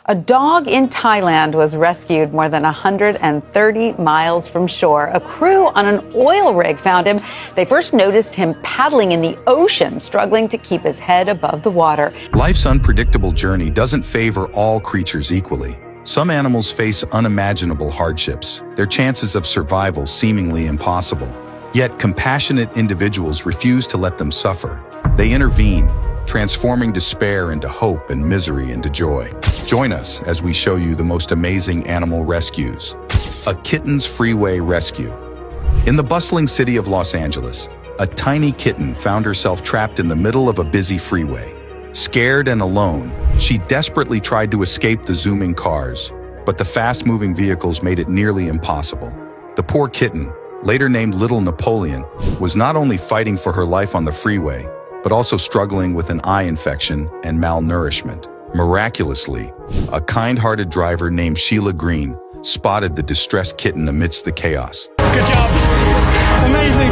A dog in Thailand was rescued more than 130 miles from shore. A crew on an oil rig found him. They first noticed him paddling in the ocean, struggling to keep his head above the water. Life's unpredictable journey doesn't favor all creatures equally. Some animals face unimaginable hardships, their chances of survival seemingly impossible. Yet compassionate individuals refuse to let them suffer. They intervene, transforming despair into hope and misery into joy. Join us as we show you the most amazing animal rescues. A kitten's freeway rescue. In the bustling city of Los Angeles, a tiny kitten found herself trapped in the middle of a busy freeway. Scared and alone, she desperately tried to escape the zooming cars, but the fast-moving vehicles made it nearly impossible. The poor kitten, later named Little Napoleon, was not only fighting for her life on the freeway, but also struggling with an eye infection and malnourishment. Miraculously, a kind-hearted driver named Sheila Green spotted the distressed kitten amidst the chaos. Good job. Amazing.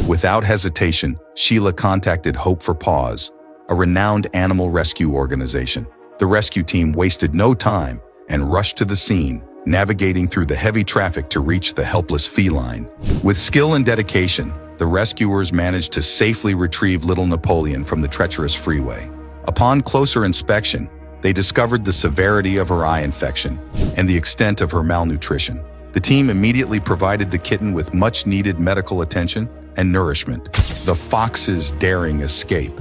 Without hesitation, Sheila contacted Hope for Paws, a renowned animal rescue organization. The rescue team wasted no time and rushed to the scene, navigating through the heavy traffic to reach the helpless feline. With skill and dedication, the rescuers managed to safely retrieve Little Napoleon from the treacherous freeway. Upon closer inspection, they discovered the severity of her eye infection and the extent of her malnutrition. The team immediately provided the kitten with much-needed medical attention and nourishment. The fox's daring escape.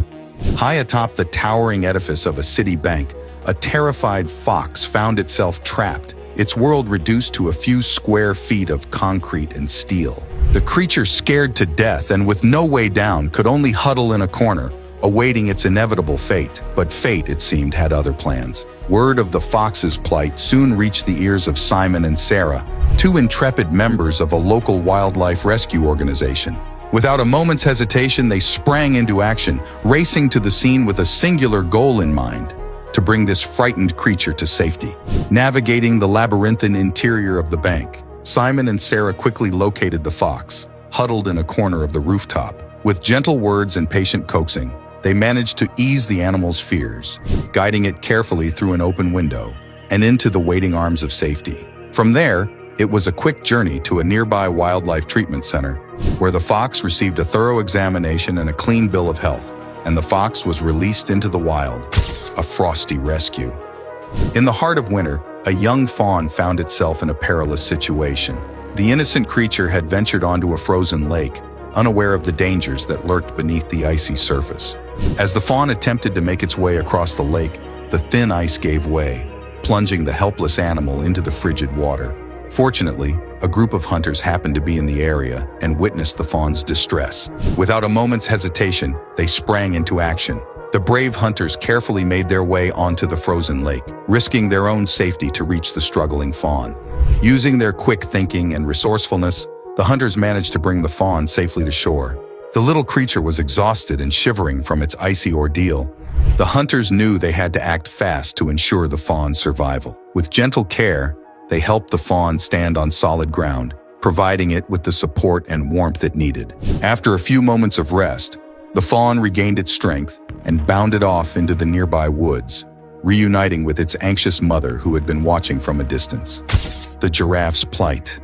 High atop the towering edifice of a city bank, a terrified fox found itself trapped, its world reduced to a few square feet of concrete and steel. The creature, scared to death and with no way down, could only huddle in a corner, awaiting its inevitable fate. But fate, it seemed, had other plans. Word of the fox's plight soon reached the ears of Simon and Sarah, two intrepid members of a local wildlife rescue organization. Without a moment's hesitation, they sprang into action, racing to the scene with a singular goal in mind: to bring this frightened creature to safety. Navigating the labyrinthine interior of the bank, Simon and Sarah quickly located the fox, huddled in a corner of the rooftop. With gentle words and patient coaxing, they managed to ease the animal's fears, guiding it carefully through an open window and into the waiting arms of safety. From there, it was a quick journey to a nearby wildlife treatment center, where the fox received a thorough examination and a clean bill of health, and the fox was released into the wild. A frosty rescue. In the heart of winter, a young fawn found itself in a perilous situation. The innocent creature had ventured onto a frozen lake, unaware of the dangers that lurked beneath the icy surface. As the fawn attempted to make its way across the lake, the thin ice gave way, plunging the helpless animal into the frigid water. Fortunately, a group of hunters happened to be in the area and witnessed the fawn's distress. Without a moment's hesitation, they sprang into action. The brave hunters carefully made their way onto the frozen lake, risking their own safety to reach the struggling fawn. Using their quick thinking and resourcefulness, the hunters managed to bring the fawn safely to shore. The little creature was exhausted and shivering from its icy ordeal. The hunters knew they had to act fast to ensure the fawn's survival. With gentle care, they helped the fawn stand on solid ground, providing it with the support and warmth it needed. After a few moments of rest, the fawn regained its strength and bounded off into the nearby woods, reuniting with its anxious mother who had been watching from a distance. The giraffe's plight.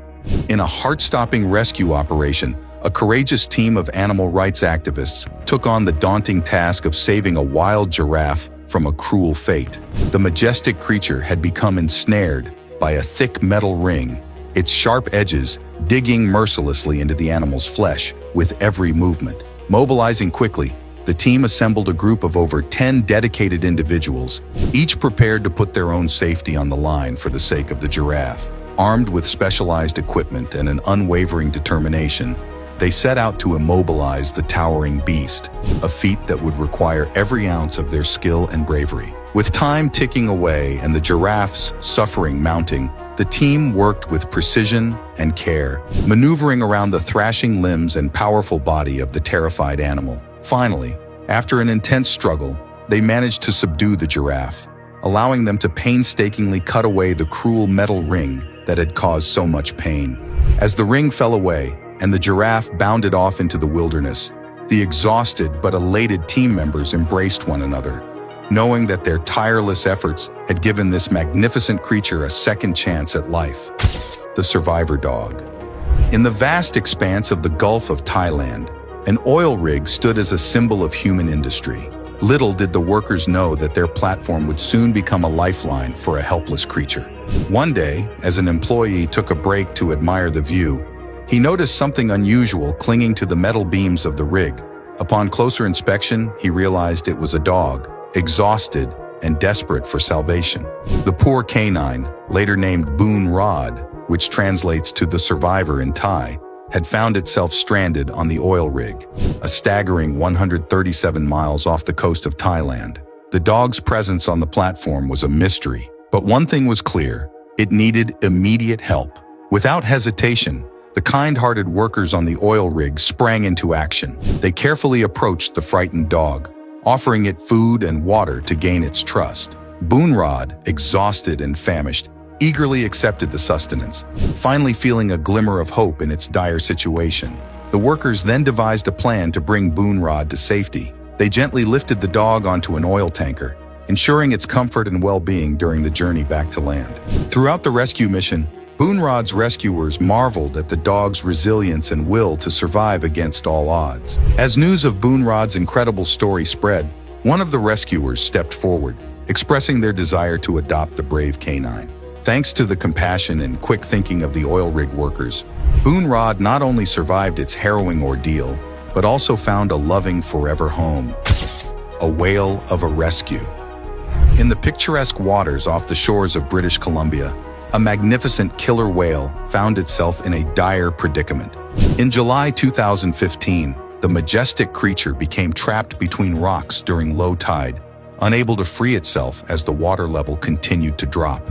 In a heart-stopping rescue operation, a courageous team of animal rights activists took on the daunting task of saving a wild giraffe from a cruel fate. The majestic creature had become ensnared by a thick metal ring, its sharp edges digging mercilessly into the animal's flesh with every movement. Mobilizing quickly, the team assembled a group of over 10 dedicated individuals, each prepared to put their own safety on the line for the sake of the giraffe. Armed with specialized equipment and an unwavering determination, they set out to immobilize the towering beast, a feat that would require every ounce of their skill and bravery. With time ticking away and the giraffe's suffering mounting, the team worked with precision and care, maneuvering around the thrashing limbs and powerful body of the terrified animal. Finally, after an intense struggle, they managed to subdue the giraffe, allowing them to painstakingly cut away the cruel metal ring that had caused so much pain. As the ring fell away and the giraffe bounded off into the wilderness, the exhausted but elated team members embraced one another, knowing that their tireless efforts had given this magnificent creature a second chance at life. The survivor dog. In the vast expanse of the Gulf of Thailand, an oil rig stood as a symbol of human industry. Little did the workers know that their platform would soon become a lifeline for a helpless creature. One day, as an employee took a break to admire the view, he noticed something unusual clinging to the metal beams of the rig. Upon closer inspection, he realized it was a dog, exhausted and desperate for salvation. The poor canine, later named Boon Rod, which translates to the survivor in Thai, had found itself stranded on the oil rig, a staggering 137 miles off the coast of Thailand. The dog's presence on the platform was a mystery, but one thing was clear: it needed immediate help. Without hesitation, the kind-hearted workers on the oil rig sprang into action. They carefully approached the frightened dog, offering it food and water to gain its trust. Boonrod, exhausted and famished, eagerly accepted the sustenance, finally feeling a glimmer of hope in its dire situation. The workers then devised a plan to bring Boonrod to safety. They gently lifted the dog onto an oil tanker, ensuring its comfort and well-being during the journey back to land. Throughout the rescue mission, Boonrod's rescuers marveled at the dog's resilience and will to survive against all odds. As news of Boonrod's incredible story spread, one of the rescuers stepped forward, expressing their desire to adopt the brave canine. Thanks to the compassion and quick thinking of the oil rig workers, Boonrod not only survived its harrowing ordeal, but also found a loving forever home. A whale of a rescue. In the picturesque waters off the shores of British Columbia, a magnificent killer whale found itself in a dire predicament. In July 2015, the majestic creature became trapped between rocks during low tide, unable to free itself as the water level continued to drop.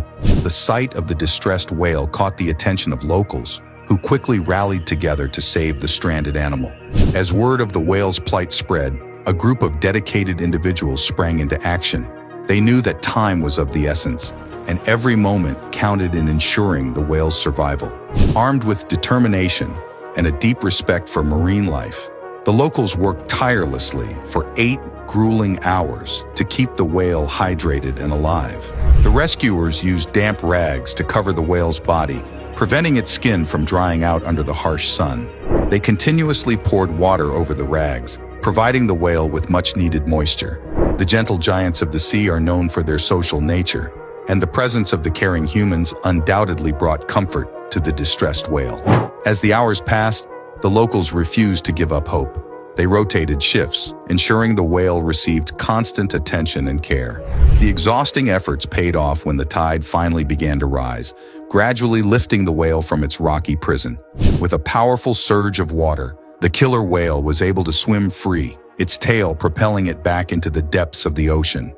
The sight of the distressed whale caught the attention of locals, who quickly rallied together to save the stranded animal. As word of the whale's plight spread, a group of dedicated individuals sprang into action. They knew that time was of the essence, and every moment counted in ensuring the whale's survival. Armed with determination and a deep respect for marine life, the locals worked tirelessly for 8 grueling hours to keep the whale hydrated and alive. The rescuers used damp rags to cover the whale's body, preventing its skin from drying out under the harsh sun. They continuously poured water over the rags, providing the whale with much-needed moisture. The gentle giants of the sea are known for their social nature, and the presence of the caring humans undoubtedly brought comfort to the distressed whale. As the hours passed, the locals refused to give up hope. They rotated shifts, ensuring the whale received constant attention and care. The exhausting efforts paid off when the tide finally began to rise, gradually lifting the whale from its rocky prison. With a powerful surge of water, the killer whale was able to swim free, its tail propelling it back into the depths of the ocean.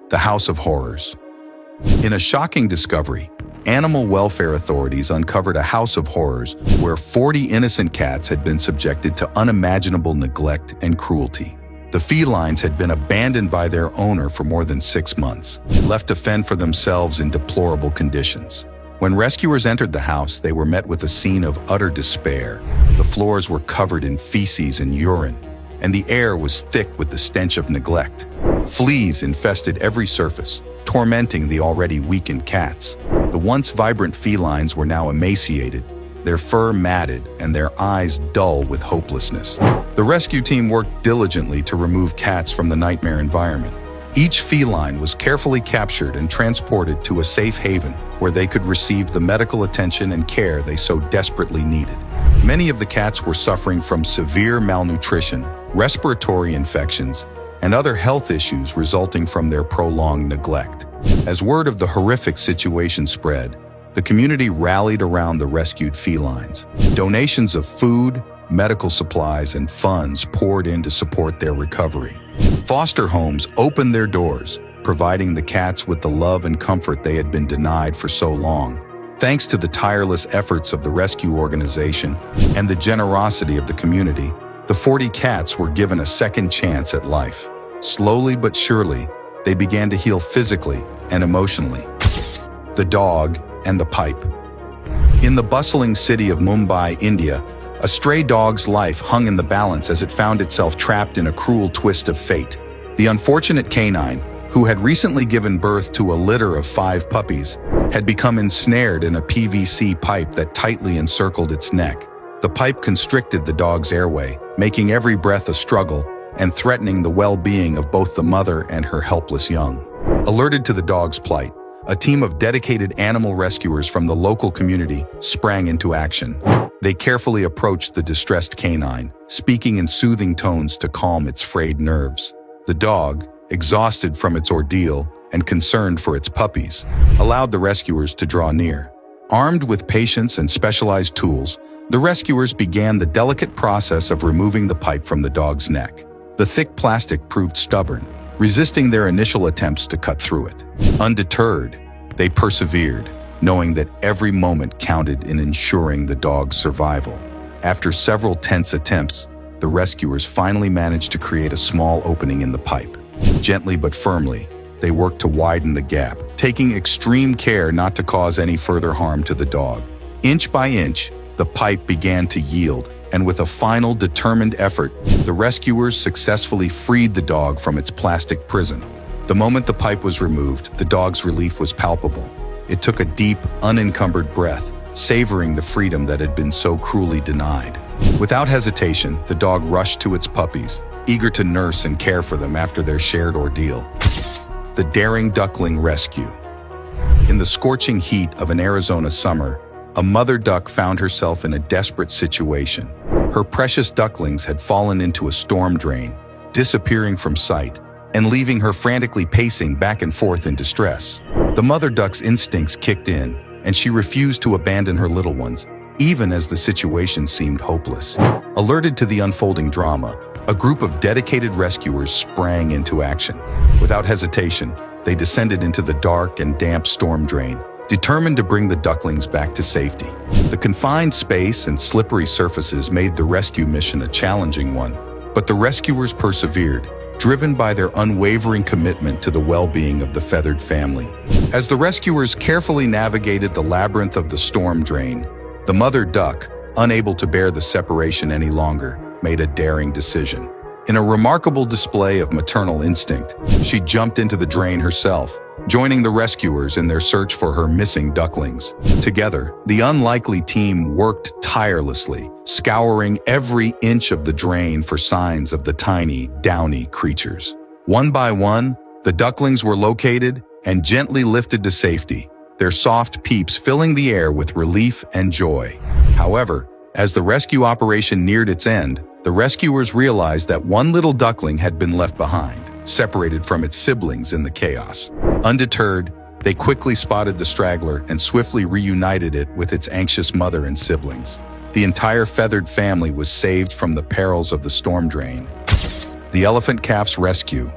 The House of Horrors. In a shocking discovery, animal welfare authorities uncovered a house of horrors where 40 innocent cats had been subjected to unimaginable neglect and cruelty. The felines had been abandoned by their owner for more than 6 months, left to fend for themselves in deplorable conditions. When rescuers entered the house, they were met with a scene of utter despair. The floors were covered in feces and urine, and the air was thick with the stench of neglect. Fleas infested every surface, tormenting the already weakened cats. The once vibrant felines were now emaciated, their fur matted and their eyes dull with hopelessness. The rescue team worked diligently to remove cats from the nightmare environment. Each feline was carefully captured and transported to a safe haven where they could receive the medical attention and care they so desperately needed. Many of the cats were suffering from severe malnutrition, respiratory infections, and other health issues resulting from their prolonged neglect. As word of the horrific situation spread, the community rallied around the rescued felines. Donations of food, medical supplies, and funds poured in to support their recovery. Foster homes opened their doors, providing the cats with the love and comfort they had been denied for so long. Thanks to the tireless efforts of the rescue organization and the generosity of the community, the 40 cats were given a second chance at life. Slowly but surely, they began to heal physically and emotionally. The dog and the pipe. In the bustling city of Mumbai, India, a stray dog's life hung in the balance as it found itself trapped in a cruel twist of fate. The unfortunate canine, who had recently given birth to a litter of 5 puppies, had become ensnared in a PVC pipe that tightly encircled its neck. The pipe constricted the dog's airway, making every breath a struggle and threatening the well-being of both the mother and her helpless young. Alerted to the dog's plight, a team of dedicated animal rescuers from the local community sprang into action. They carefully approached the distressed canine, speaking in soothing tones to calm its frayed nerves. The dog, exhausted from its ordeal and concerned for its puppies, allowed the rescuers to draw near. Armed with patience and specialized tools, the rescuers began the delicate process of removing the pipe from the dog's neck. The thick plastic proved stubborn, resisting their initial attempts to cut through it. Undeterred, they persevered, knowing that every moment counted in ensuring the dog's survival. After several tense attempts, the rescuers finally managed to create a small opening in the pipe. Gently but firmly, they worked to widen the gap, taking extreme care not to cause any further harm to the dog. Inch by inch, the pipe began to yield, and with a final determined effort, the rescuers successfully freed the dog from its plastic prison. The moment the pipe was removed, the dog's relief was palpable. It took a deep, unencumbered breath, savoring the freedom that had been so cruelly denied. Without hesitation, the dog rushed to its puppies, eager to nurse and care for them after their shared ordeal. The daring duckling rescue. In the scorching heat of an Arizona summer, a mother duck found herself in a desperate situation. Her precious ducklings had fallen into a storm drain, disappearing from sight and leaving her frantically pacing back and forth in distress. The mother duck's instincts kicked in, and she refused to abandon her little ones, even as the situation seemed hopeless. Alerted to the unfolding drama, a group of dedicated rescuers sprang into action. Without hesitation, they descended into the dark and damp storm drain, determined to bring the ducklings back to safety. The confined space and slippery surfaces made the rescue mission a challenging one, but the rescuers persevered, driven by their unwavering commitment to the well-being of the feathered family. As the rescuers carefully navigated the labyrinth of the storm drain, the mother duck, unable to bear the separation any longer, made a daring decision. In a remarkable display of maternal instinct, she jumped into the drain herself, joining the rescuers in their search for her missing ducklings. Together, the unlikely team worked tirelessly, scouring every inch of the drain for signs of the tiny, downy creatures. One by one, the ducklings were located and gently lifted to safety, their soft peeps filling the air with relief and joy. However, as the rescue operation neared its end, the rescuers realized that one little duckling had been left behind, separated from its siblings in the chaos. Undeterred, they quickly spotted the straggler and swiftly reunited it with its anxious mother and siblings. The entire feathered family was saved from the perils of the storm drain. The elephant calf's rescue.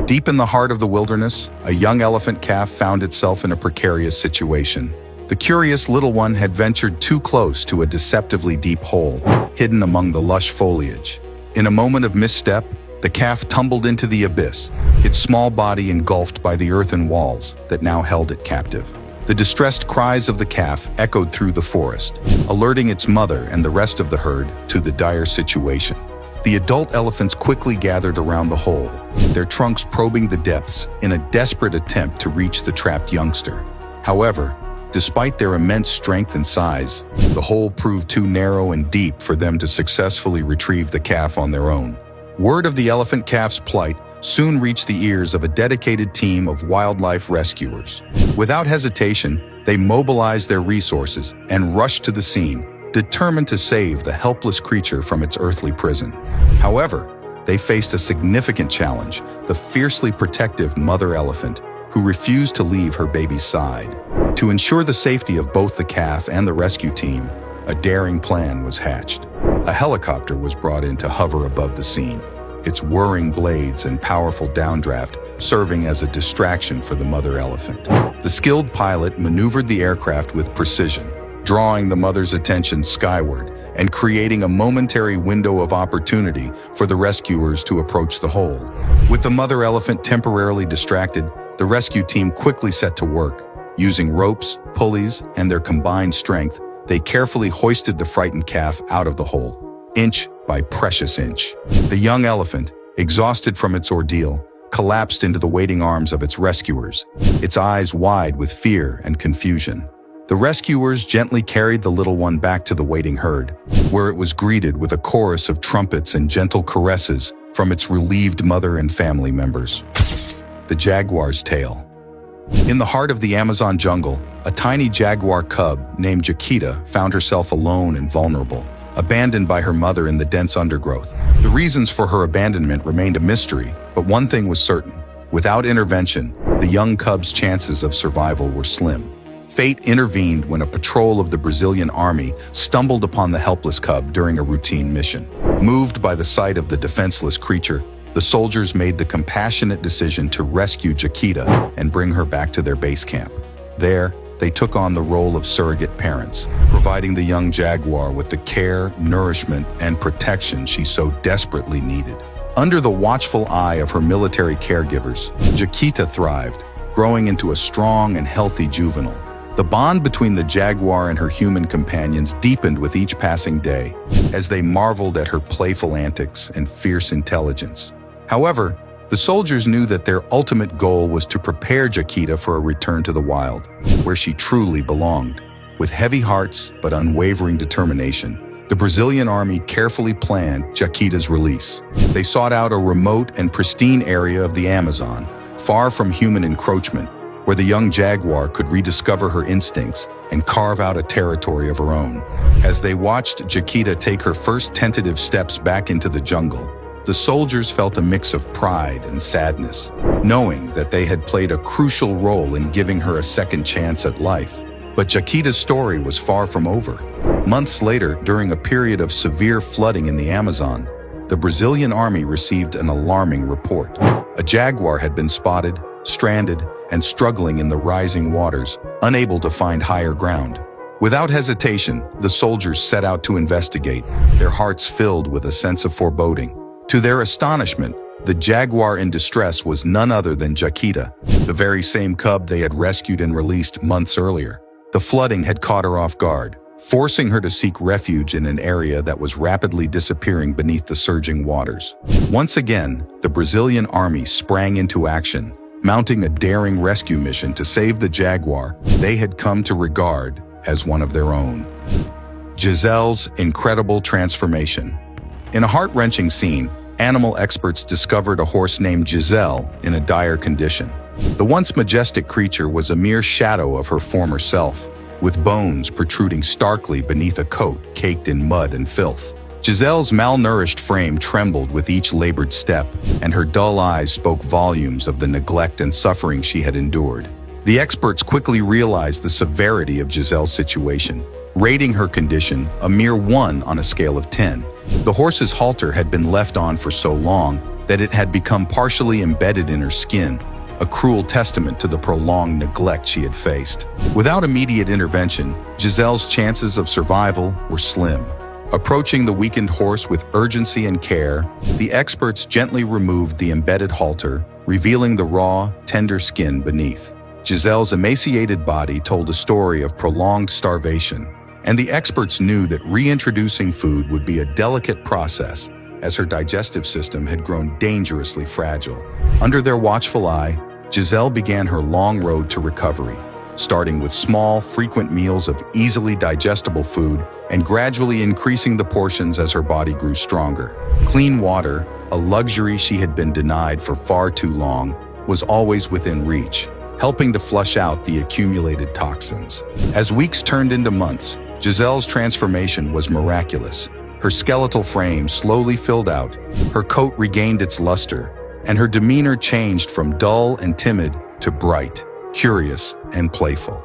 Deep in the heart of the wilderness, a young elephant calf found itself in a precarious situation. The curious little one had ventured too close to a deceptively deep hole, hidden among the lush foliage. In a moment of misstep, the calf tumbled into the abyss, its small body engulfed by the earthen walls that now held it captive. The distressed cries of the calf echoed through the forest, alerting its mother and the rest of the herd to the dire situation. The adult elephants quickly gathered around the hole, their trunks probing the depths in a desperate attempt to reach the trapped youngster. However, despite their immense strength and size, the hole proved too narrow and deep for them to successfully retrieve the calf on their own. Word of the elephant calf's plight soon reached the ears of a dedicated team of wildlife rescuers. Without hesitation, they mobilized their resources and rushed to the scene, determined to save the helpless creature from its earthly prison. However, they faced a significant challenge: the fiercely protective mother elephant, who refused to leave her baby's side. To ensure the safety of both the calf and the rescue team, a daring plan was hatched. A helicopter was brought in to hover above the scene, its whirring blades and powerful downdraft serving as a distraction for the mother elephant. The skilled pilot maneuvered the aircraft with precision, drawing the mother's attention skyward and creating a momentary window of opportunity for the rescuers to approach the hole. With the mother elephant temporarily distracted, the rescue team quickly set to work. Using ropes, pulleys, and their combined strength, they carefully hoisted the frightened calf out of the hole, inch by precious inch. The young elephant, exhausted from its ordeal, collapsed into the waiting arms of its rescuers, its eyes wide with fear and confusion. The rescuers gently carried the little one back to the waiting herd, where it was greeted with a chorus of trumpets and gentle caresses from its relieved mother and family members. The jaguar's tale. In the heart of the Amazon jungle, a tiny jaguar cub named Chiquita found herself alone and vulnerable, abandoned by her mother in the dense undergrowth. The reasons for her abandonment remained a mystery, but one thing was certain. Without intervention, the young cub's chances of survival were slim. Fate intervened when a patrol of the Brazilian army stumbled upon the helpless cub during a routine mission. Moved by the sight of the defenseless creature, the soldiers made the compassionate decision to rescue Chiquita and bring her back to their base camp. There, they took on the role of surrogate parents, providing the young jaguar with the care, nourishment, and protection she so desperately needed. Under the watchful eye of her military caregivers, Chiquita thrived, growing into a strong and healthy juvenile. The bond between the jaguar and her human companions deepened with each passing day, as they marveled at her playful antics and fierce intelligence. However, the soldiers knew that their ultimate goal was to prepare Chiquita for a return to the wild, where she truly belonged. With heavy hearts but unwavering determination, the Brazilian army carefully planned Chiquita's release. They sought out a remote and pristine area of the Amazon, far from human encroachment, where the young jaguar could rediscover her instincts and carve out a territory of her own. As they watched Chiquita take her first tentative steps back into the jungle, the soldiers felt a mix of pride and sadness, knowing that they had played a crucial role in giving her a second chance at life. But Chiquita's story was far from over. Months later, during a period of severe flooding in the Amazon, the Brazilian army received an alarming report. A jaguar had been spotted, stranded, and struggling in the rising waters, unable to find higher ground. Without hesitation, the soldiers set out to investigate, their hearts filled with a sense of foreboding. To their astonishment, the jaguar in distress was none other than Chiquita, the very same cub they had rescued and released months earlier. The flooding had caught her off guard, forcing her to seek refuge in an area that was rapidly disappearing beneath the surging waters. Once again, the Brazilian army sprang into action, mounting a daring rescue mission to save the jaguar they had come to regard as one of their own. Giselle's incredible transformation. In a heart-wrenching scene, animal experts discovered a horse named Giselle in a dire condition. The once majestic creature was a mere shadow of her former self, with bones protruding starkly beneath a coat caked in mud and filth. Giselle's malnourished frame trembled with each labored step, and her dull eyes spoke volumes of the neglect and suffering she had endured. The experts quickly realized the severity of Giselle's situation, rating her condition a mere 1 on a scale of 10. The horse's halter had been left on for so long that it had become partially embedded in her skin, a cruel testament to the prolonged neglect she had faced. Without immediate intervention, Giselle's chances of survival were slim. Approaching the weakened horse with urgency and care, the experts gently removed the embedded halter, revealing the raw, tender skin beneath. Giselle's emaciated body told a story of prolonged starvation, and the experts knew that reintroducing food would be a delicate process, as her digestive system had grown dangerously fragile. Under their watchful eye, Giselle began her long road to recovery, starting with small, frequent meals of easily digestible food and gradually increasing the portions as her body grew stronger. Clean water, a luxury she had been denied for far too long, was always within reach, helping to flush out the accumulated toxins. As weeks turned into months, Giselle's transformation was miraculous. Her skeletal frame slowly filled out, her coat regained its luster, and her demeanor changed from dull and timid to bright, curious, and playful.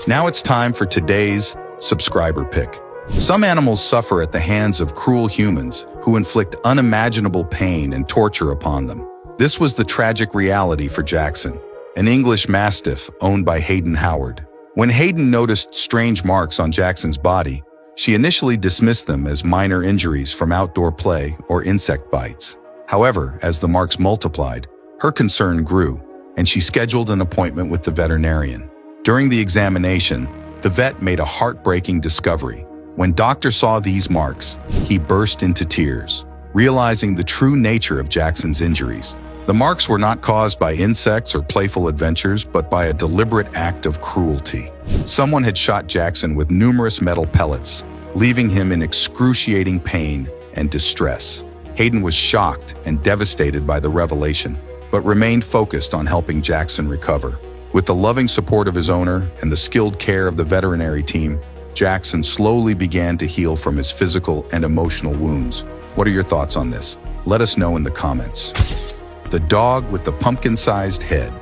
Now it's time for today's subscriber pick. Some animals suffer at the hands of cruel humans who inflict unimaginable pain and torture upon them. This was the tragic reality for Jackson, an English Mastiff owned by Hayden Howard. When Hayden noticed strange marks on Jackson's body, she initially dismissed them as minor injuries from outdoor play or insect bites. However, as the marks multiplied, her concern grew, and she scheduled an appointment with the veterinarian. During the examination, the vet made a heartbreaking discovery. When Doctor saw these marks, he burst into tears, realizing the true nature of Jackson's injuries. The marks were not caused by insects or playful adventures, but by a deliberate act of cruelty. Someone had shot Jackson with numerous metal pellets, leaving him in excruciating pain and distress. Hayden was shocked and devastated by the revelation, but remained focused on helping Jackson recover. With the loving support of his owner and the skilled care of the veterinary team, Jackson slowly began to heal from his physical and emotional wounds. What are your thoughts on this? Let us know in the comments. The dog with the pumpkin-sized head.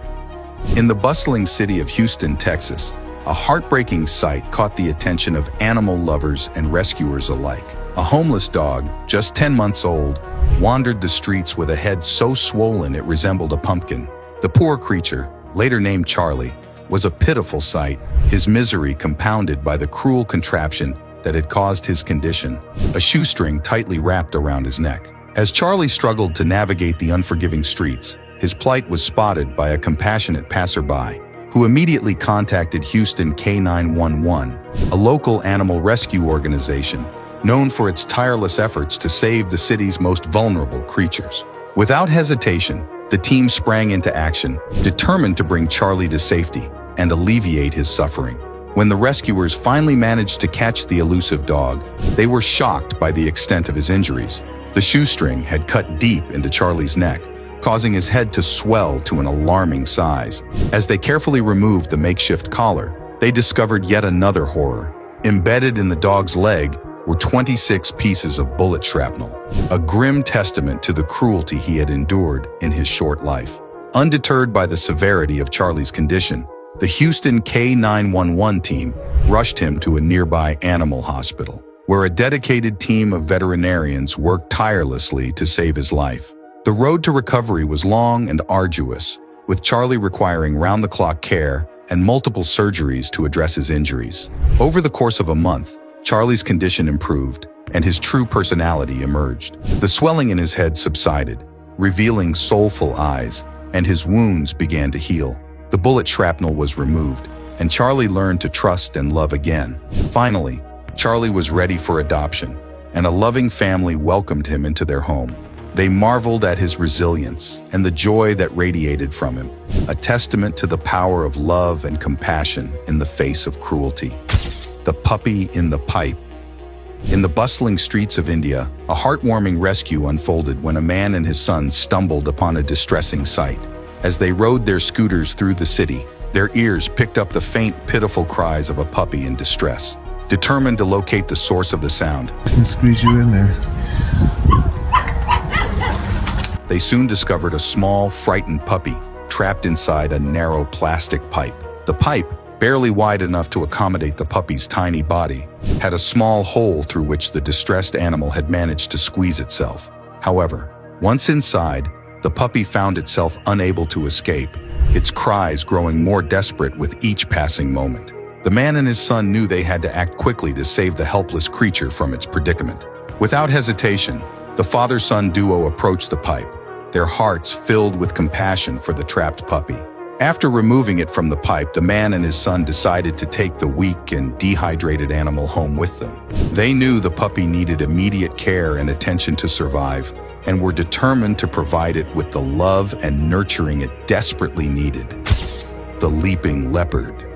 In the bustling city of Houston, Texas, a heartbreaking sight caught the attention of animal lovers and rescuers alike. A homeless dog, just 10 months old, wandered the streets with a head so swollen it resembled a pumpkin. The poor creature, later named Charlie, was a pitiful sight, his misery compounded by the cruel contraption that had caused his condition, a shoestring tightly wrapped around his neck. As Charlie struggled to navigate the unforgiving streets, his plight was spotted by a compassionate passerby, who immediately contacted Houston K911, a local animal rescue organization known for its tireless efforts to save the city's most vulnerable creatures. Without hesitation, the team sprang into action, determined to bring Charlie to safety and alleviate his suffering. When the rescuers finally managed to catch the elusive dog, they were shocked by the extent of his injuries. The shoestring had cut deep into Charlie's neck, causing his head to swell to an alarming size. As they carefully removed the makeshift collar, they discovered yet another horror. Embedded in the dog's leg were 26 pieces of bullet shrapnel, a grim testament to the cruelty he had endured in his short life. Undeterred by the severity of Charlie's condition, the Houston K911 team rushed him to a nearby animal hospital, where a dedicated team of veterinarians worked tirelessly to save his life. The road to recovery was long and arduous, with Charlie requiring round-the-clock care and multiple surgeries to address his injuries. Over the course of a month, Charlie's condition improved, and his true personality emerged. The swelling in his head subsided, revealing soulful eyes, and his wounds began to heal. The bullet shrapnel was removed, and Charlie learned to trust and love again. Finally, Charlie was ready for adoption, and a loving family welcomed him into their home. They marveled at his resilience and the joy that radiated from him, a testament to the power of love and compassion in the face of cruelty. The puppy in the pipe. In the bustling streets of India, a heartwarming rescue unfolded when a man and his son stumbled upon a distressing sight. As they rode their scooters through the city, their ears picked up the faint, pitiful cries of a puppy in distress. Determined to locate the source of the sound, Can squeeze you in there. they soon discovered a small, frightened puppy trapped inside a narrow plastic pipe. The pipe, barely wide enough to accommodate the puppy's tiny body, had a small hole through which the distressed animal had managed to squeeze itself. However, once inside, the puppy found itself unable to escape, its cries growing more desperate with each passing moment. The man and his son knew they had to act quickly to save the helpless creature from its predicament. Without hesitation, the father-son duo approached the pipe, their hearts filled with compassion for the trapped puppy. After removing it from the pipe, the man and his son decided to take the weak and dehydrated animal home with them. They knew the puppy needed immediate care and attention to survive, and were determined to provide it with the love and nurturing it desperately needed. The leaping leopard.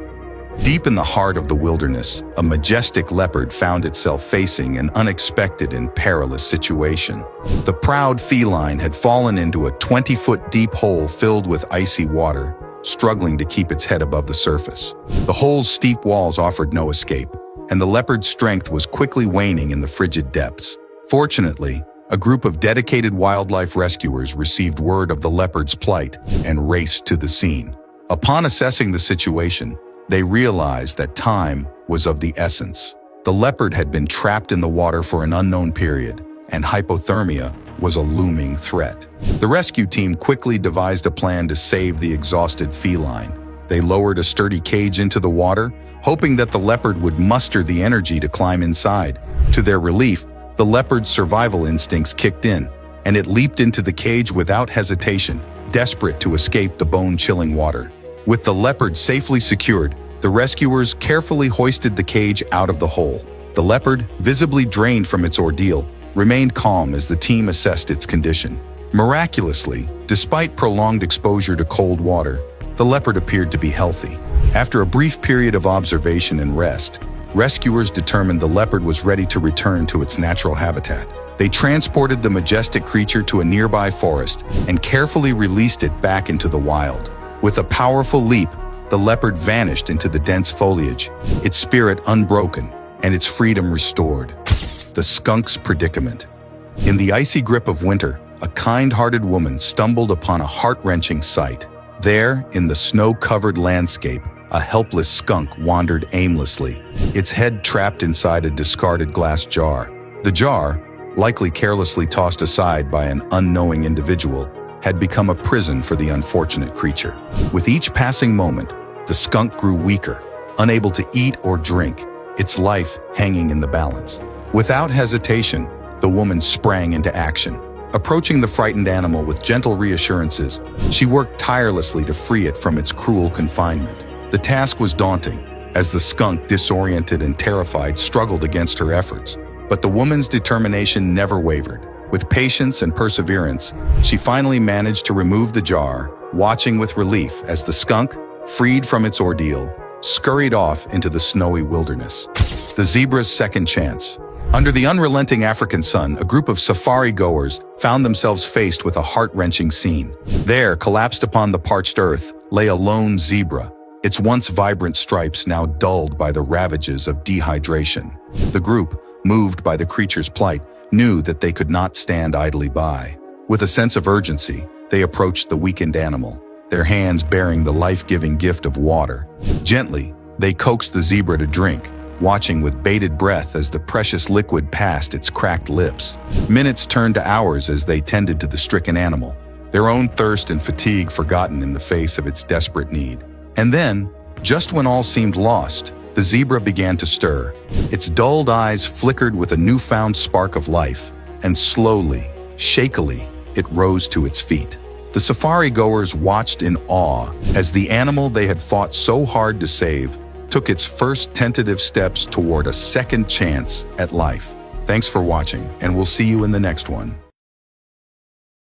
Deep in the heart of the wilderness, a majestic leopard found itself facing an unexpected and perilous situation. The proud feline had fallen into a 20-foot deep hole filled with icy water, struggling to keep its head above the surface. The hole's steep walls offered no escape, and the leopard's strength was quickly waning in the frigid depths. Fortunately, a group of dedicated wildlife rescuers received word of the leopard's plight and raced to the scene. Upon assessing the situation, they realized that time was of the essence. The leopard had been trapped in the water for an unknown period, and hypothermia was a looming threat. The rescue team quickly devised a plan to save the exhausted feline. They lowered a sturdy cage into the water, hoping that the leopard would muster the energy to climb inside. To their relief, the leopard's survival instincts kicked in, and it leaped into the cage without hesitation, desperate to escape the bone-chilling water. With the leopard safely secured, the rescuers carefully hoisted the cage out of the hole. The leopard, visibly drained from its ordeal, remained calm as the team assessed its condition. Miraculously, despite prolonged exposure to cold water, the leopard appeared to be healthy. After a brief period of observation and rest, rescuers determined the leopard was ready to return to its natural habitat. They transported the majestic creature to a nearby forest and carefully released it back into the wild. With a powerful leap, the leopard vanished into the dense foliage, its spirit unbroken and its freedom restored. The skunk's predicament. In the icy grip of winter, a kind-hearted woman stumbled upon a heart-wrenching sight. There, in the snow-covered landscape, a helpless skunk wandered aimlessly, its head trapped inside a discarded glass jar. The jar, likely carelessly tossed aside by an unknowing individual, had become a prison for the unfortunate creature. With each passing moment, the skunk grew weaker, unable to eat or drink, its life hanging in the balance. Without hesitation, the woman sprang into action. Approaching the frightened animal with gentle reassurances, she worked tirelessly to free it from its cruel confinement. The task was daunting, as the skunk, disoriented and terrified, struggled against her efforts. But the woman's determination never wavered. With patience and perseverance, she finally managed to remove the jar, watching with relief as the skunk, freed from its ordeal, scurried off into the snowy wilderness. The zebra's second chance. Under the unrelenting African sun, a group of safari-goers found themselves faced with a heart-wrenching scene. There, collapsed upon the parched earth, lay a lone zebra, its once vibrant stripes now dulled by the ravages of dehydration. The group, moved by the creature's plight, knew that they could not stand idly by. With a sense of urgency, they approached the weakened animal, their hands bearing the life-giving gift of water. Gently, they coaxed the zebra to drink, watching with bated breath as the precious liquid passed its cracked lips. Minutes turned to hours as they tended to the stricken animal, their own thirst and fatigue forgotten in the face of its desperate need. And then, just when all seemed lost, the zebra began to stir. Its dulled eyes flickered with a newfound spark of life, and slowly, shakily, it rose to its feet. The safari-goers watched in awe as the animal they had fought so hard to save took its first tentative steps toward a second chance at life. Thanks for watching, and we'll see you in the next one.